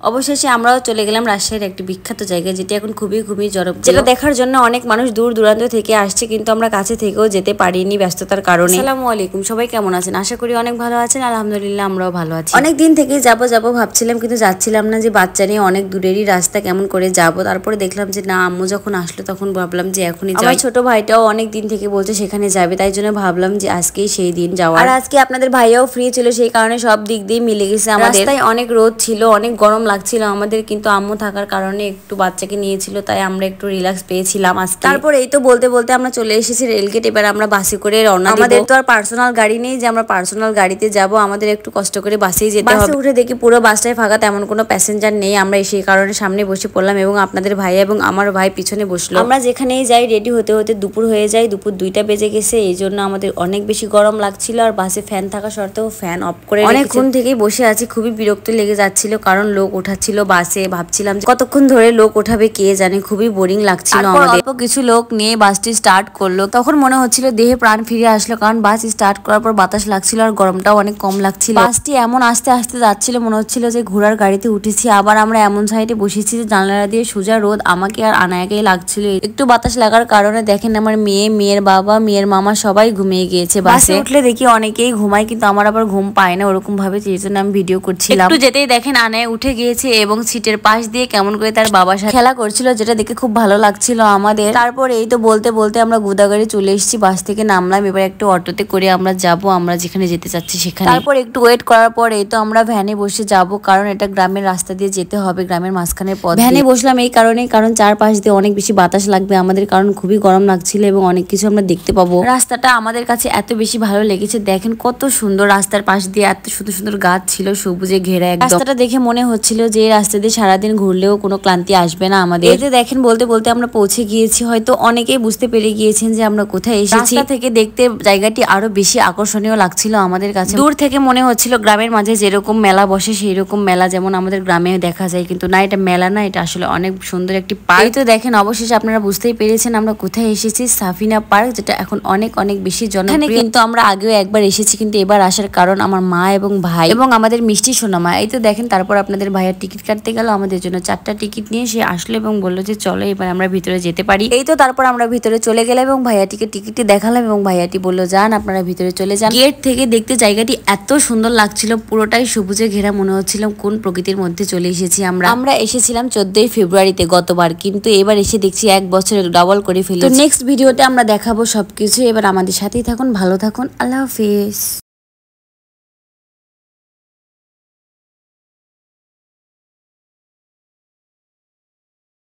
অবশেষে আমরাও চলে গেলাম রাজশাহীর একটি বিখ্যাত জায়গায়, যেটি এখন খুবই জনপ্রিয়, যেটা দেখার জন্য অনেক মানুষ দূর দূরান্ত থেকে আসছে, কিন্তু আমরা কাছে থেকেও যেতে পারিনি ব্যস্ততার কারণে। আসসালামু আলাইকুম, সবাই কেমন আছেন? আশা করি অনেক ভালো আছেন। আলহামদুলিল্লাহ আমরাও ভালো আছি। অনেক দিন থেকে যাবো ভাবছিলাম, কিন্তু যাচ্ছিলাম না, যে বাচ্চা নিয়ে অনেক দূরেরই রাস্তা কেমন করে যাব। তারপরে দেখলাম যে না, আম্মু যখন আসলো তখন ভাবলাম যে এখনই যাই। আমার ছোট ভাইটাও অনেক দিন থেকে বলছে সেখানে যাবে, তাই জন্য ভাবলাম যে আজকেই সেই দিন যাওয়া। আর আজকে আপনাদের ভাইয়াও ফ্রি ছিল, সেই কারণে সব দিক দিয়ে মিলে গেছে। আমাদের রাস্তায় অনেক রোদ ছিল, অনেক গরম লাগছিল আমাদের, কিন্তু আম্মু থাকার কারণে একটু বাচ্চাকে নিয়েছিল, তাই আমরা একটু রিল্যাক্স পেয়েছিলাম আজকে। তারপর এই তো বলতে বলতে আমরা চলে এসেছি রেলগেট। এবার আমরা বাসে করে রওনা দিব। আমাদের তো আর পার্সোনাল গাড়ি নেই যে আমরা পার্সোনাল গাড়িতে যাব, আমাদের একটু কষ্ট করে বাসেই যেতে হবে। বাসে উঠে দেখি পুরো বাসটাই ফাঁকা, তেমন কোনো প্যাসেঞ্জার নেই। আমরা সেই কারণে সামনে বসে পড়লাম এবং আপনাদের ভাই এবং আমার ভাই পিছনে বসলো। আমরা যেখানেই যাই রেডি হতে হতে দুপুর হয়ে যায়, দুপুর 2টা বেজে গেছে। এই জন্য আমাদের অনেক বেশি গরম লাগছিল, আর বাসে ফ্যান থাকা সত্ত্বেও ফ্যান অফ করে অনেকক্ষণ থেকেই বসে আছি। খুবই বিরক্ত লেগে যাচ্ছিল, কারণ লোক ওঠাচ্ছিল বাসে। ভাবছিলাম কতক্ষণ ধরে লোক ওঠাবে কে জানে, খুবই বোরিং লাগছিল আমাদের। অল্প কিছু লোক নিয়ে বাসটি স্টার্ট করলো, তখন মনে হচ্ছিল দেহে প্রাণ ফিরে আসলো, কারণ বাস স্টার্ট করার পর বাতাস লাগছিল আর গরমটাও অনেক কম লাগছিল। বাসটি এমন আস্তে আস্তে যাচ্ছিল, মনে হচ্ছিল যে ঘোড়ার গাড়িতে উঠেছি। আবার আমরা এমন সাইডে বসেছি যে জানালা দিয়ে সোজা রোদ আমাকে আর আনায়াকেই লাগছিল। একটু বাতাস লাগার কারণে দেখেন আমার মেয়ে, মেয়ের বাবা, মেয়ের মামা সবাই ঘুমিয়ে গিয়েছে। বাসে উঠলে দেখি অনেকেই ঘুমায়, কিন্তু আমার আবার ঘুম পায় না ওরকম ভাবে, সেই জন্য আমি ভিডিও করছিলাম। একটু যেতেই দেখেন আনায়া উঠে গিয়েছে এবং সিটের পাশ দিয়ে কেমন করে তার বাবার সাথে খেলা করছিল, যেটা দেখে খুব ভালো লাগছিল আমাদের। তারপর এই তো বলতে বলতে আমরা গোদাগাড়ি চলে এসেছি, বাস থেকে নামলাম। এবার একটু অটোতে করে আমরা যাব আমরা যেখানে যেতে চাচ্ছি সেখানে। তারপর একটু ওয়েট করার পর এই তো আমরা ভ্যানে বসে যাব, কারণ এটা গ্রামের রাস্তা দিয়ে যেতে হবে, গ্রামের মাঝখানের পথ। ভ্যানে বসলাম এই কারণে, কারণ চারপাশ দিয়ে অনেক বেশি বাতাস লাগবে আমাদের, কারণ খুবই গরম লাগছিল এবং অনেক কিছু আমরা দেখতে পাবো। রাস্তাটা আমাদের কাছে এত বেশি ভালো লেগেছে, দেখেন কত সুন্দর। রাস্তার পাশ দিয়ে এত সুন্দর সুন্দর গাছ ছিল, সবুজে ঘেরা। রাস্তাটা দেখে মনে হচ্ছিল যে এই রাস্তা দিয়ে সারাদিন ঘুরলেও কোনো ক্লান্তি আসবে না আমাদের। এতে দেখেন বলতে বলতে আমরা পৌঁছে গিয়েছি। হয়তো অনেকেই বুঝতে পেরে গিয়েছেন যে আমরা কোথায় এসেছি। রাস্তা থেকে দেখতে জায়গাটি আরো বেশি আকর্ষণীয় লাগছিল আমাদের কাছে। দূর থেকে মনে হচ্ছিল গ্রামের মাঝে যেরকম মেলা বসে সেই রকম মেলা যেমন আমাদের গ্রামে দেখা যায়, কিন্তু না, এটা মেলা না, এটা আসলে অনেক সুন্দর একটি পার্ক। তো দেখেন অবশেষে আপনারা বুঝতেই পেরেছেন আমরা কোথায় এসেছি, সাফিনা পার্ক, যেটা এখন অনেক অনেক বেশি জনপ্রিয়। কিন্তু আমরা আগেও একবার এসেছি, কিন্তু এবার আসার কারণ আমার মা এবং ভাই এবং আমাদের মিষ্টি সোনামা। এই তো দেখেন তারপর আপনাদের ভাইয়ের টিকিট কাটতে গেল, আমাদের জন্য 4টা টিকিট নিয়ে সে আসলো এবং বললো যে চলো এবার আমরা ভিতরে যেতে পারি। এই তো তারপর আমরা ভিতরে চলে গেলাম এবং ভাইয়াটিকে টিকিটটি দেখালাম এবং ভাইয়াটি বললো যান আপনারা ভিতরে চলে যান। গেট থেকে দেখতে জায়গাটি এত সুন্দর লাগছিল, পুরোটাই সবুজে ঘেরা, মনে হচ্ছিল কোন প্রকৃতির মধ্যে চলে এসেছি আমরা এসেছিলাম 14ই ফেব্রুয়ারিতে গতবার, কিন্তু এবার এসে দেখছি 1 বছরে ডাবল করে ফেলি। তো নেক্সট ভিডিওতে আমরা দেখাবো সবকিছু। এবার আমাদের সাথেই থাকুন, ভালো থাকুন, আল্লাহ হাফেজ।